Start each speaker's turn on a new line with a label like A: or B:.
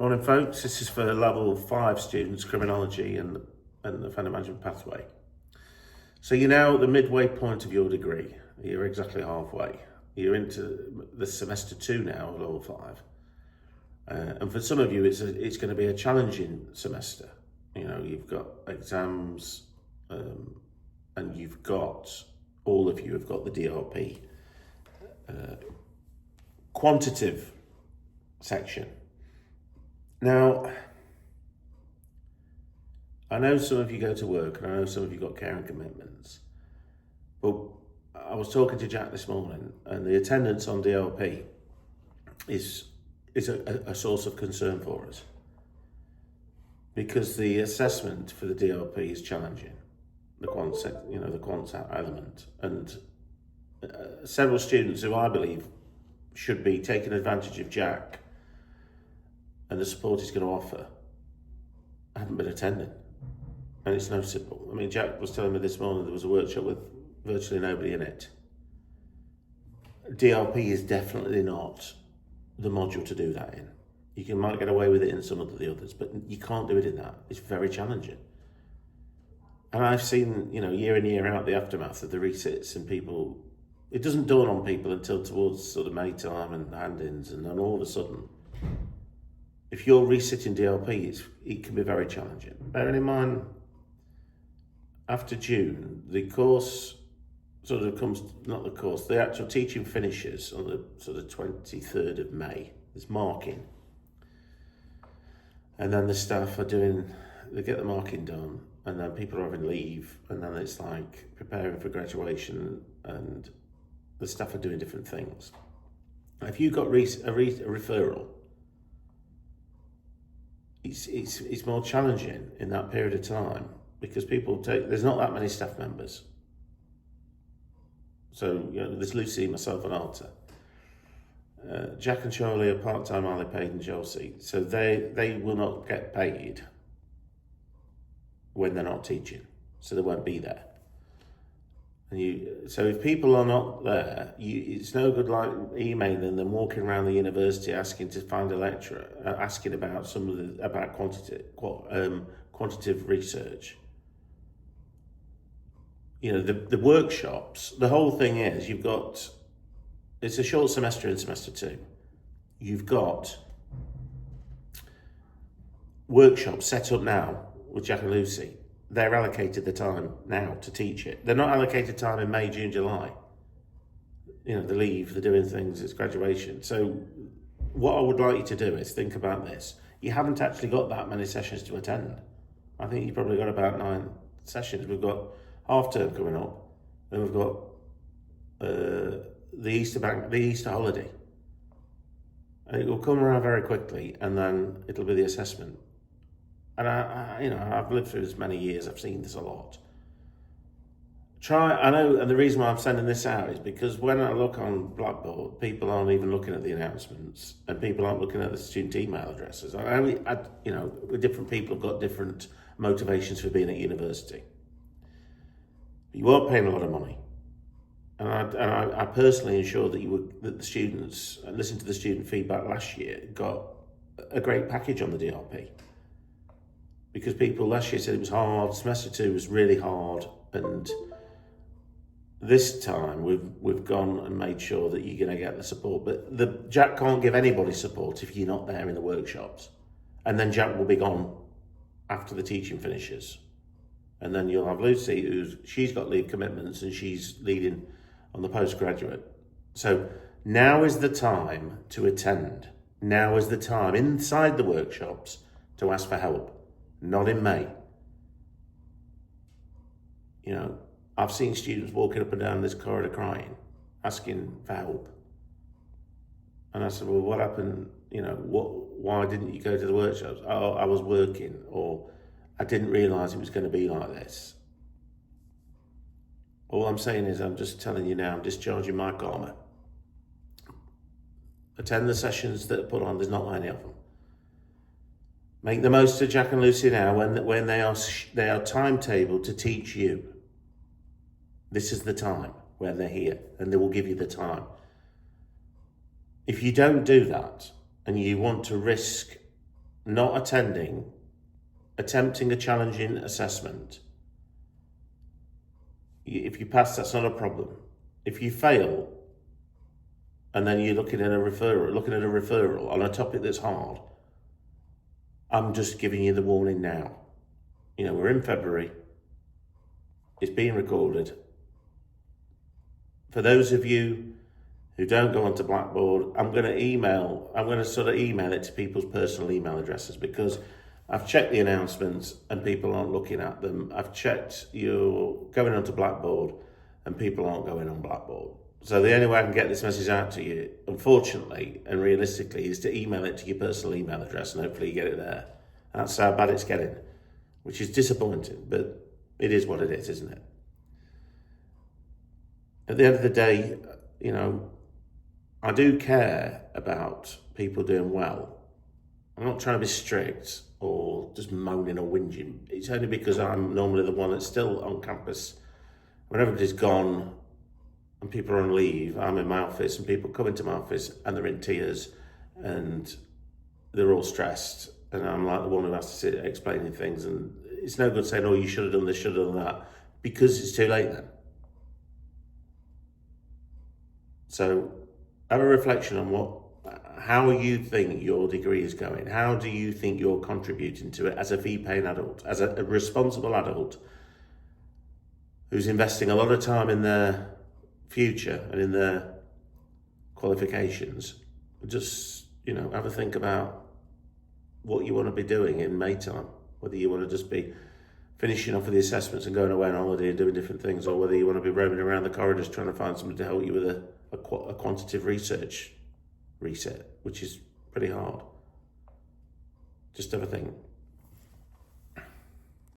A: Morning, folks. This is for level 5 students, criminology and the offender management pathway. So you're now at the midway point of your degree. You're exactly halfway. You're into the semester 2 now of level 5. And for some of you, it's going to be a challenging semester. You know, you've got exams, and you've got, all of you have got the DRP quantitative section. Now, I know some of you go to work and I know some of you got care and commitments, but I was talking to Jack this morning and the attendance on DLP is a source of concern for us because the assessment for the DLP is challenging, the quant element, and several students who I believe should be taking advantage of Jack and the support he's going to offer haven't been attending. And it's no simple. I mean, Jack was telling me this morning there was a workshop with virtually nobody in it. DLP is definitely not the module to do that in. You might get away with it in some of the others, but you can't do it in that. It's very challenging. And I've seen, year in, year out, the aftermath of the resits and people, it doesn't dawn on people until towards sort of May time and hand-ins, and then all of a sudden, if you're resitting DLP, it can be very challenging. Bearing in mind, after June, the course sort of comes, not the course, the actual teaching finishes on the sort of 23rd of May. There's marking. And then the staff they get the marking done, and then people are having leave, and then it's like preparing for graduation, and the staff are doing different things. If you got a referral, it's more challenging in that period of time because there's not that many staff members. So, there's Lucy, myself and Alta. Jack and Charlie are part-time hourly paid in Chelsea. So they will not get paid when they're not teaching. So they won't be there. So if people are not there, it's no good like emailing them, walking around the university asking to find a lecturer, asking about about quantitative research. The workshops. The whole thing is it's a short semester in semester 2. You've got workshops set up now with Jack and Lucy. They're allocated the time now to teach it. They're not allocated time in May, June, July. They leave, they're doing things, it's graduation. So what I would like you to do is think about this. You haven't actually got that many sessions to attend. I think you've probably got about 9 sessions. We've got half term coming up, then we've got the Easter holiday. And it will come around very quickly, and then it'll be the assessment. And I've lived through this many years. I've seen this a lot. I know, and the reason why I'm sending this out is because when I look on Blackboard, people aren't even looking at the announcements, and people aren't looking at the student email addresses. Different people have got different motivations for being at university. You are paying a lot of money, and I personally ensured that the students, and listened to the student feedback last year, got a great package on the DRP. Because people last year said it was hard, semester 2 was really hard, and this time we've gone and made sure that you're going to get the support. But Jack can't give anybody support if you're not there in the workshops. And then Jack will be gone after the teaching finishes. And then you'll have Lucy, she's got leave commitments and she's leading on the postgraduate. So now is the time to attend. Now is the time inside the workshops to ask for help. Not in May. I've seen students walking up and down this corridor crying, asking for help. And I said, well, what happened? Why didn't you go to the workshops? Oh, I was working, or I didn't realise it was going to be like this. All I'm saying is I'm just telling you now, I'm discharging my karma. Attend the sessions that are put on, there's not many of them. Make the most of Jack and Lucy now when they are timetabled to teach you. This is the time when they're here, and they will give you the time. If you don't do that and you want to risk not attending, attempting a challenging assessment, if you pass, that's not a problem. If you fail, and then you're looking at a referral on a topic that's hard, I'm just giving you the warning now. You know, we're in February. It's being recorded. For those of you who don't go onto Blackboard, I'm going to sort of email it to people's personal email addresses, because I've checked the announcements and people aren't looking at them. I've checked you're going onto Blackboard and people aren't going on Blackboard. So the only way I can get this message out to you, unfortunately and realistically, is to email it to your personal email address, and hopefully you get it there. That's how bad it's getting, which is disappointing, but it is what it is, isn't it? At the end of the day, you know, I do care about people doing well. I'm not trying to be strict or just moaning or whinging. It's only because I'm normally the one that's still on campus. When everybody's gone and people are on leave, I'm in my office and people come into my office and they're in tears and they're all stressed. And I'm like the one who has to sit explaining things. And it's no good saying, oh, you should have done this, should have done that, because it's too late then. So have a reflection on how you think your degree is going. How do you think you're contributing to it as a fee-paying adult, as a responsible adult who's investing a lot of time in their future and in their qualifications? Just, you know, have a think about what you want to be doing in May time, whether you want to just be finishing off with the assessments and going away on holiday and doing different things, or whether you want to be roaming around the corridors trying to find somebody to help you with a quantitative research reset, which is pretty hard. Just have a think.